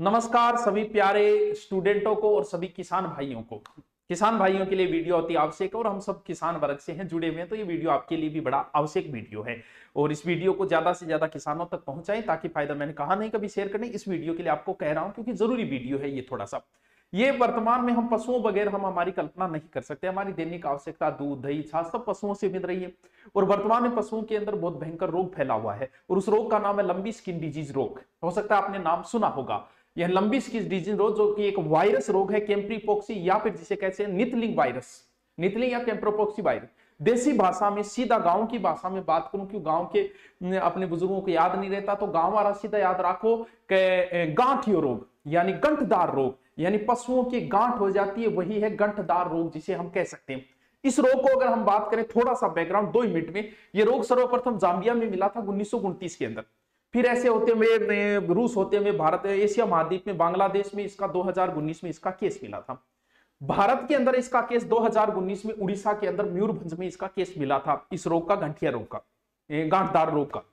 नमस्कार सभी प्यारे स्टूडेंटों को और सभी किसान भाइयों को। किसान भाइयों के लिए वीडियो अति आवश्यक है और हम सब किसान वर्ग से हैं जुड़े हुए हैं, तो ये वीडियो आपके लिए भी बड़ा आवश्यक वीडियो है और इस वीडियो को ज्यादा से ज्यादा किसानों तक पहुंचाएं ताकि फायदा, मैंने कहा नहीं कभी शेयर करने, इस वीडियो के लिए आपको कह रहा हूं क्योंकि जरूरी वीडियो है ये। थोड़ा सा ये वर्तमान में हम पशुओं बगैर हम हमारी कल्पना नहीं कर सकते। हमारी दैनिक आवश्यकता दूध दही छाछ सब पशुओं से मिल रही है और वर्तमान में पशुओं के अंदर बहुत भयंकर रोग फैला हुआ है और उस रोग का नाम है लंबी स्किन डिजीज रोग। हो सकता है आपने नाम सुना होगा। यह लंबी स्किन डिजीज रोग जो कि एक वायरस रोग है, कैम्प्रीपोक्सी या फिर जिसे कहते हैं नितलिंग वायरस, नितलिंग या कैम्प्रोपोक्सी वायरस। देसी भाषा में, सीधा गांव की भाषा में बात करूं, क्यों गांव के अपने बुजुर्गों को याद नहीं रहता तो गांव वाला सीधा याद रखो कि गांठियो रोग यानी गंठदार रोग, यानी पशुओं की गांठ हो जाती है, वही है गंठदार रोग जिसे हम कह सकते हैं। इस रोग को अगर हम बात करें, थोड़ा सा बैकग्राउंड 2 मिनट में, यह रोग सर्वप्रथम जाम्बिया में मिला था 1929 के अंदर। फिर ऐसे होते हुए रूस होते हुए भारत, एशिया महाद्वीप में बांग्लादेश में इसका 2019 में इसका केस मिला था। भारत के अंदर इसका केस 2019 में उड़ीसा के अंदर मयूरभंज में इसका केस मिला था, इस रोग का, गंठिया रोग का, गांठदार रोग का।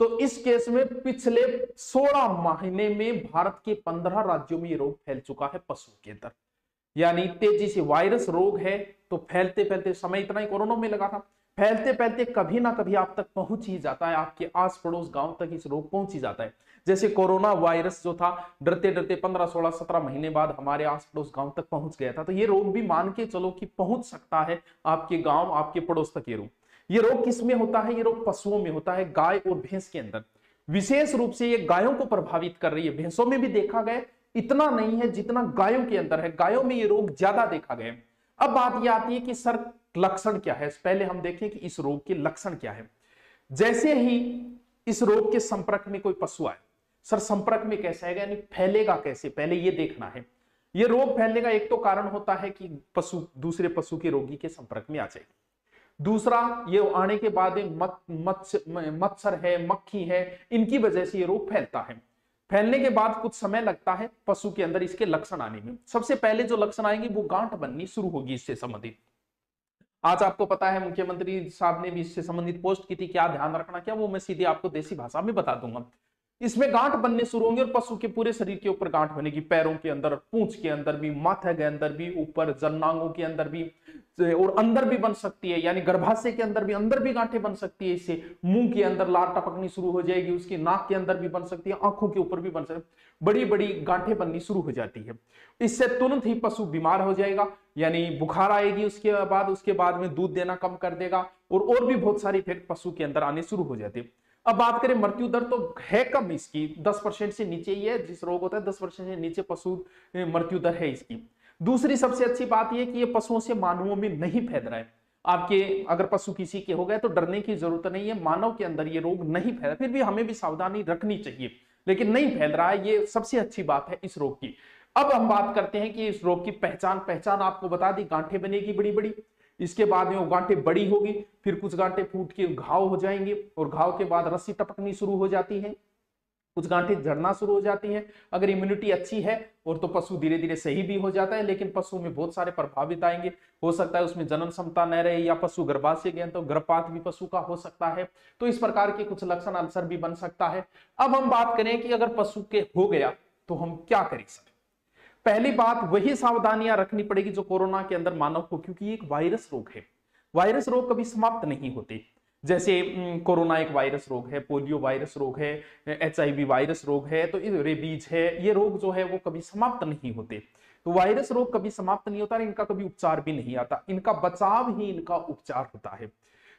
तो इस केस में पिछले 16 महीने में भारत के 15 राज्यों में ये रोग फैल चुका है पशु के अंदर। यानी तेजी से वायरस रोग है तो फैलते फैलते समय इतना ही कोरोना में लगा था, फैलते फैलते कभी ना कभी आप तक पहुंच ही जाता है, आपके आस पड़ोस गांव तक इस रोग पहुंच ही जाता है। जैसे कोरोना वायरस जो था डरते डरते 15 16 17 महीने बाद हमारे आस पड़ोस गांव तक पहुंच गया था, तो ये रोग भी मान के चलो कि पहुंच सकता है आपके गांव, आपके पड़ोस तक। ये रोग किस में होता है? ये रोग पशुओं में होता है, गाय और भैंस के अंदर। विशेष रूप से ये गायों को प्रभावित कर रही है। भैंसों में भी देखा गया, इतना नहीं है जितना गायों के अंदर है, गायों में ये रोग ज्यादा देखा गया। अब बात यह आती है कि सर लक्षण क्या है। पहले हम देखें कि इस रोग के लक्षण क्या है। जैसे ही इस रोग के संपर्क में कोई पशु आए, सर संपर्क में कैसे आएगा, यानी फैलेगा कैसे, पहले ये देखना है। ये रोग फैलने का एक तो कारण होता है कि पशु दूसरे पशु के रोगी के संपर्क में आ जाए। दूसरा, ये आने के बाद मच्छर है, मक्खी है, इनकी वजह से ये रोग फैलता है। फैलने के बाद कुछ समय लगता है पशु के अंदर इसके लक्षण आने में। सबसे पहले जो लक्षण आएंगे वो गांठ बननी शुरू होगी इससे संबंधित। आज आपको पता है मुख्यमंत्री साहब ने भी इससे संबंधित पोस्ट की थी, क्या ध्यान रखना, क्या वो मैं सीधे आपको देसी भाषा में बता दूंगा। इसमें गांठ बनने शुरू होंगे और पशु के पूरे शरीर के ऊपर गांठ बनेगी, पैरों के अंदर, पूंछ के अंदर भी, माथे के अंदर भी, ऊपर जननांगों के अंदर भी, और अंदर भी बन सकती है, यानी गर्भाशय के अंदर भी, अंदर भी गांठें बन सकती है। इससे मुंह के अंदर लार टपकनी शुरू हो जाएगी, उसकी नाक के अंदर भी बन सकती है, आंखों के ऊपर भी बन सकती है, बड़ी बड़ी गांठें बननी शुरू हो जाती है। इससे तुरंत ही पशु बीमार हो जाएगा, यानी बुखार आएगी, उसके बाद में दूध देना कम कर देगा और भी बहुत सारी इफेक्ट पशु के अंदर आने शुरू हो जाते हैं। अब बात करें मृत्यु दर, तो है कम इसकी, 10% से नीचे ही है। जिस रोग होता है 10% से नीचे पशु मृत्यु दर है इसकी। दूसरी सबसे अच्छी बात यह कि ये पशुओं से मानवों में नहीं फैल रहा है। आपके अगर पशु किसी के हो गए तो डरने की जरूरत नहीं है, मानव के अंदर ये रोग नहीं फैल रहा। फिर भी हमें भी सावधानी रखनी चाहिए, लेकिन नहीं फैल रहा है, ये सबसे अच्छी बात है इस रोग की। अब हम बात करते हैं कि इस रोग की पहचान आपको बता दी, गांठें बनेगी बड़ी बड़ी, इसके बाद में वो गांठें बड़ी होगी, फिर कुछ गांठें फूट के घाव हो जाएंगे और घाव के बाद रस्सी टपकनी शुरू हो जाती है, कुछ गांठें झड़ना शुरू हो जाती हैं। अगर इम्यूनिटी अच्छी है और तो पशु धीरे धीरे सही भी हो जाता है, लेकिन पशु में बहुत सारे प्रभावित आएंगे। हो सकता है उसमें जनन क्षमता न रहे या पशु गर्भाशय गए तो गर्भपात भी पशु का हो सकता है। तो इस प्रकार के कुछ लक्षण, अल्सर भी बन सकता है। अब हम बात करें कि अगर पशु के हो गया तो हम क्या करें सर। पहली बात, वही सावधानियां रखनी पड़ेगी जो कोरोना के अंदर मानव को, क्योंकि ये एक वायरस रोग है। वायरस रोग कभी समाप्त नहीं होते। जैसे कोरोना एक वायरस रोग है, पोलियो वायरस रोग है, HIV वायरस रोग है, तो रेबीज है, ये रोग जो है वो कभी समाप्त नहीं होते। तो वायरस रोग कभी समाप्त नहीं होता, इनका कभी उपचार भी नहीं आता, इनका बचाव ही इनका उपचार होता है।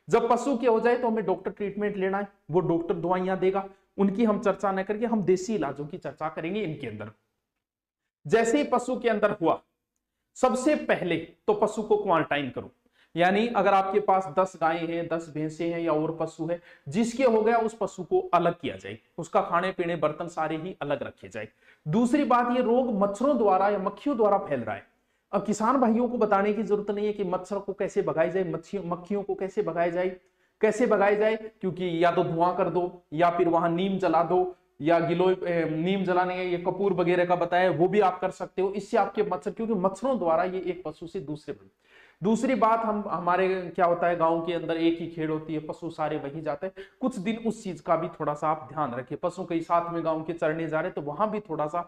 जब पशु के हो जाए तो हमें डॉक्टर ट्रीटमेंट लेना है, वो डॉक्टर दवाइयां देगा, उनकी हम चर्चा न करके हम देसी इलाजों की चर्चा करेंगे इनके अंदर। जैसे ही पशु के अंदर हुआ, सबसे पहले तो पशु को क्वारंटाइन करो। यानी अगर आपके पास 10 गायें हैं, 10 भैंसे हैं या और पशु है, जिसके हो गया उस पशु को अलग किया जाए, उसका खाने पीने बर्तन सारे ही अलग रखे जाए। दूसरी बात, ये रोग मच्छरों द्वारा या मक्खियों द्वारा फैल रहा है। अब किसान भाइयों को बताने की जरूरत नहीं है कि मच्छर को कैसे भगाई जाए, मक्खियों को कैसे भगाया जाए, क्योंकि या तो धुआं कर दो या फिर वहां नीम जला दो, या गिलोय नीम जलाने ये कपूर वगैरह का बताया वो भी आप कर सकते हो। इससे आपके मच्छर, क्योंकि मच्छरों द्वारा ये एक पशु से दूसरे दूसरी बात, हम हमारे क्या होता है, गांव के अंदर एक ही खेड़ होती है, पशु सारे वहीं जाते हैं। कुछ दिन उस चीज का भी थोड़ा सा आप ध्यान रखें। पशु कई साथ में गांव के चरने जा रहे हैं तो वहां भी थोड़ा सा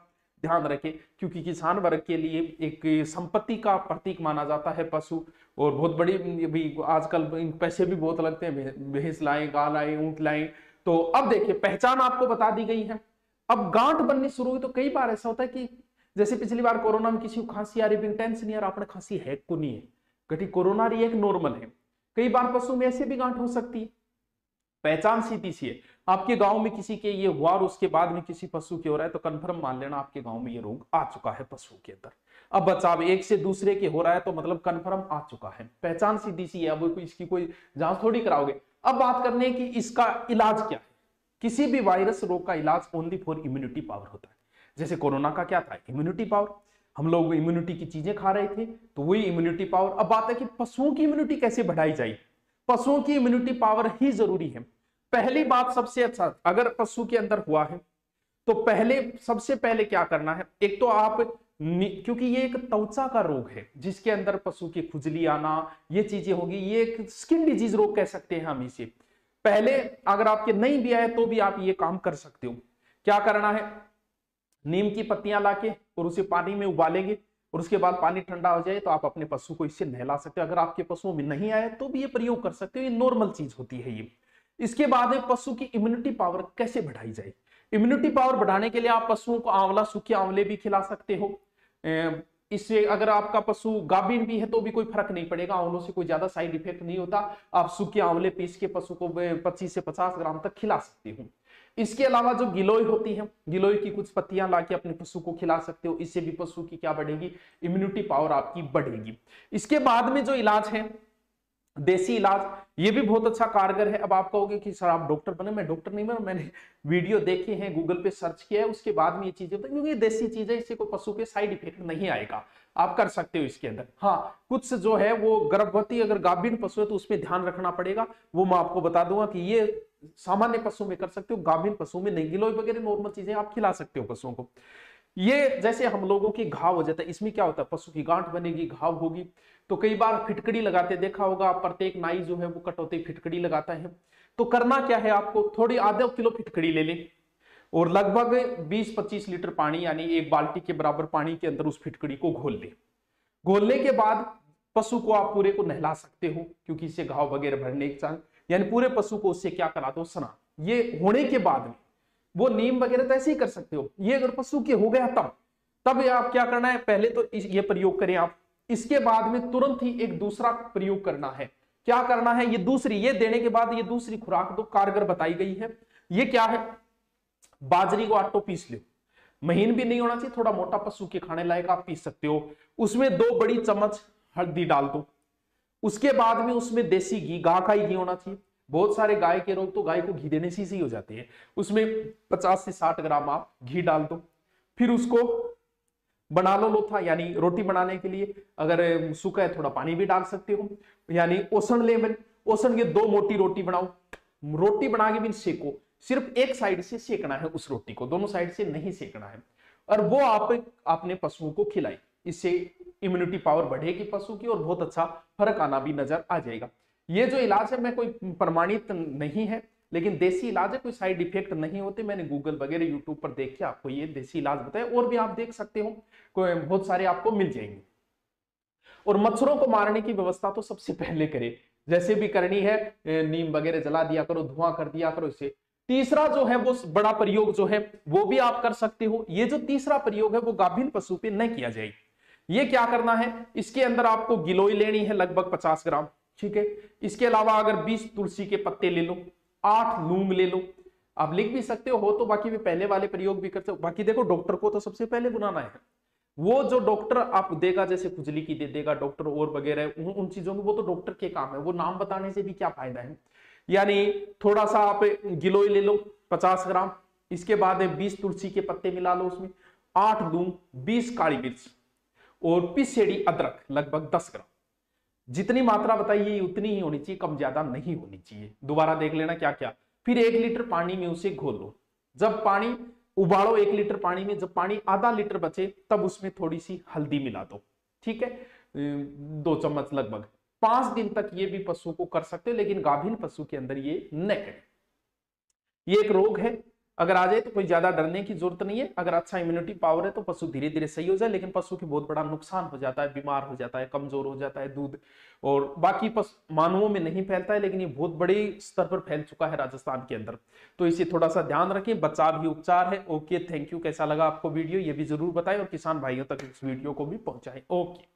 ध्यान रखें, क्योंकि किसान वर्ग के लिए एक संपत्ति का प्रतीक माना जाता है पशु। और बहुत बड़ी भी आजकल पैसे भी बहुत लगते हैं, भैंस लाएं, गाय लाएं, ऊंट लाएं। तो अब देखिए, पहचान आपको बता दी गई है। अब गांठ बननी शुरू हुई तो कई बार ऐसा होता है कि जैसे पिछली बार कोरोना में किसी को खांसी आ रही, टेंशन नहीं आ रहा, आपने खांसी है को नहीं है, घटी कोरोना रही है, एक नॉर्मल है। कई बार पशु में ऐसे भी गांठ हो सकती है। पहचान सीधी सी है। आपके गांव में किसी के ये हुआ और उसके बाद में किसी पशु के हो रहा है तो कंफर्म मान लेना आपके गांव में ये रोग आ चुका है पशु के अंदर। अब बचाव एक से दूसरे के हो रहा है तो मतलब कंफर्म आ चुका है। पहचान सीधी सी है। अब इसकी कोई जांच थोड़ी कराओगे। अब बात करने की इसका इलाज क्या है। किसी भी वायरस रोग का इलाज ओनली फॉर इम्यूनिटी पावर होता है। जैसे कोरोना का क्या था, इम्यूनिटी पावर। हम लोग इम्यूनिटी की चीजें खा रहे थे तो वही इम्यूनिटी पावर। अब बात है कि पशुओं की इम्यूनिटी कैसे बढ़ाई जाए। पशुओं की इम्यूनिटी पावर ही जरूरी है। पहली बात सबसे अच्छा, अगर पशु के अंदर हुआ है तो सबसे पहले क्या करना है, एक तो आप, क्योंकि ये एक त्वचा का रोग है जिसके अंदर पशु की खुजली आना, ये चीजें होगी, ये एक स्किन डिजीज रोग कह सकते हैं हम इसे। पहले अगर आपके नहीं भी आए तो भी आप ये काम कर सकते हो। क्या करना है, नीम की पत्तियां लाके और उसे पानी में उबालेंगे और उसके बाद पानी ठंडा हो जाए तो आप अपने पशु को इससे नहला सकते हो। अगर आपके पशुओं में नहीं आए तो भी ये प्रयोग कर सकते हो, ये नॉर्मल चीज होती है ये। इसके बाद पशु की इम्यूनिटी पावर कैसे बढ़ाई जाए। इम्यूनिटी पावर बढ़ाने के लिए आप पशुओं को आंवला, सूखे आंवले भी खिला सकते हो। इससे अगर आपका पशु गाभिन भी है तो भी कोई फर्क नहीं पड़ेगा, आंवलों से कोई ज्यादा साइड इफेक्ट नहीं होता। आप सूखे आंवले पीस के पशु को 25 से 50 ग्राम तक खिला सकते हो। इसके अलावा जो गिलोय होती है, गिलोय की कुछ पत्तियां लाके अपने पशु को खिला सकते हो। इससे भी पशु की क्या बढ़ेगी, इम्यूनिटी पावर आपकी बढ़ेगी। इसके बाद में जो इलाज है, देसी इलाज, ये भी बहुत अच्छा कारगर है। अब आप कहोगे कि सर आप डॉक्टर बने, मैं डॉक्टर नहीं बना, मैंने वीडियो देखे हैं, गूगल पे सर्च किया है, उसके बाद में ये चीजें बताई, क्योंकि ये देसी चीज है, इससे कोई पशु पे साइड इफेक्ट नहीं आएगा, आप कर सकते हो इसके अंदर। हाँ, कुछ जो है वो गर्भवती अगर गाभिन पशु है तो उसमें ध्यान रखना पड़ेगा, वो मैं आपको बता दूंगा कि ये सामान्य पशु में कर सकते हो, गाभिन पशु में नहीं। गिलोय वगैरह नॉर्मल चीजें आप खिला सकते हो पशुओं को। ये जैसे हम लोगों की घाव हो जाता है, इसमें क्या होता है, पशु की गांठ बनेगी, घाव होगी, तो कई बार फिटकड़ी लगाते देखा होगा, प्रत्येक नाई जो है वो कटौती फिटकड़ी लगाता है। तो करना क्या है, आपको थोड़ी आधा किलो फिटकड़ी ले लें और लगभग 20-25 लीटर पानी, यानी एक बाल्टी के बराबर पानी के अंदर उस फिटकड़ी को घोल लें। घोलने के बाद पशु को आप पूरे को नहला सकते हो, क्योंकि इससे घाव वगैरह भरने के चांस, यानी पूरे पशु को उससे क्या करा दो, स्नान। ये होने के बाद में वो नीम वगैरह तो ऐसे ही कर सकते हो। ये अगर पशु के हो गया तब आप क्या करना है, पहले तो ये प्रयोग करें आप। इसके बाद में तुरंत ही एक दूसरा प्रयोग करना है। क्या करना है, ये देने के बाद ये दूसरी खुराक दो, कारगर बताई गई है। ये क्या है, बाजरी को आटो पीस लो, महीन भी नहीं होना चाहिए, थोड़ा मोटा, पशु के खाने लायक आप पीस सकते हो। उसमें 2 बड़ी चम्मच हल्दी डाल दो। उसके बाद में उसमें देसी घी, गाय का ही घी होना चाहिए। बहुत सारे गाय के रोग तो गाय को घी देने से ही हो जाते हैं। उसमें 50 से 60 ग्राम आप घी डाल दो। फिर उसको बना लो लोथा, यानी रोटी बनाने के लिए। अगर सूखा है थोड़ा पानी भी डाल सकते हो, यानी ओसन लेवल। ओसन के 2 मोटी रोटी बनाओ। रोटी बना के भी सेको, सिर्फ एक साइड से सेकना है उस रोटी को, दोनों साइड से नहीं सेकना है। और वो आप अपने पशुओं को खिलाई। इससे इम्यूनिटी पावर बढ़ेगी पशु की और बहुत अच्छा फर्क आना भी नजर आ जाएगा। ये जो इलाज है, मैं कोई प्रमाणित नहीं है, लेकिन देसी इलाज है, कोई साइड इफेक्ट नहीं होते। मैंने गूगल वगैरह यूट्यूब पर देख के आपको ये देसी इलाज बताया, और भी आप देख सकते हो, कोई बहुत सारे आपको मिल जाएंगे। और मच्छरों को मारने की व्यवस्था तो सबसे पहले करें, जैसे भी करनी है, नीम वगैरह जला दिया करो, धुआं कर दिया करो इससे। तीसरा जो है वो बड़ा प्रयोग जो है वो भी आप कर सकते हो। ये जो तीसरा प्रयोग है वो गाभिन पशु पे नहीं किया जाए। ये क्या करना है, इसके अंदर आपको गिलोय लेनी है लगभग 50 ग्राम, ठीक है। इसके अलावा अगर 20 तुलसी के पत्ते ले लो, 8 लूंग ले लो, आप लिख भी सकते हो तो बाकी भी पहले वाले प्रयोग भी करते हो। बाकी देखो, डॉक्टर को तो सबसे पहले बुलाना है। वो जो डॉक्टर आप देगा, जैसे खुजली की दे देगा डॉक्टर और वगैरह, उन चीजों में वो तो डॉक्टर के काम है, वो नाम बताने से भी क्या फायदा है। यानी थोड़ा सा आप गिलोय ले लो 50 ग्राम, इसके बाद 20 तुलसी के पत्ते मिला लो उसमें, 8 लूंग, 20 काली मिर्च और पिसेड़ी अदरक लगभग 10 ग्राम। जितनी मात्रा बताइए उतनी ही होनी चाहिए, कम ज्यादा नहीं होनी चाहिए। दोबारा देख लेना क्या क्या। फिर 1 लीटर पानी में उसे घोल लो। जब पानी उबालो 1 लीटर पानी में, जब पानी आधा लीटर बचे तब उसमें थोड़ी सी हल्दी मिला दो, ठीक है। 2 चम्मच लगभग 5 दिन तक ये भी पशु को कर सकते हो, लेकिन गाभिन पशु के अंदर ये न करें। ये एक रोग है, अगर आ जाए तो कोई ज्यादा डरने की जरूरत नहीं है। अगर अच्छा इम्यूनिटी पावर है तो पशु धीरे धीरे सही हो जाए, लेकिन पशु की बहुत बड़ा नुकसान हो जाता है, बीमार हो जाता है, कमजोर हो जाता है दूध, और बाकी मानवों में नहीं फैलता है, लेकिन ये बहुत बड़े स्तर पर फैल चुका है राजस्थान के अंदर। तो इसे थोड़ा सा ध्यान रखें, बचाव ही उपचार है। Okay, thank you. कैसा लगा आपको वीडियो ये भी जरूर बताएं, और किसान भाइयों तक इस वीडियो को भी पहुंचाएं। ओके।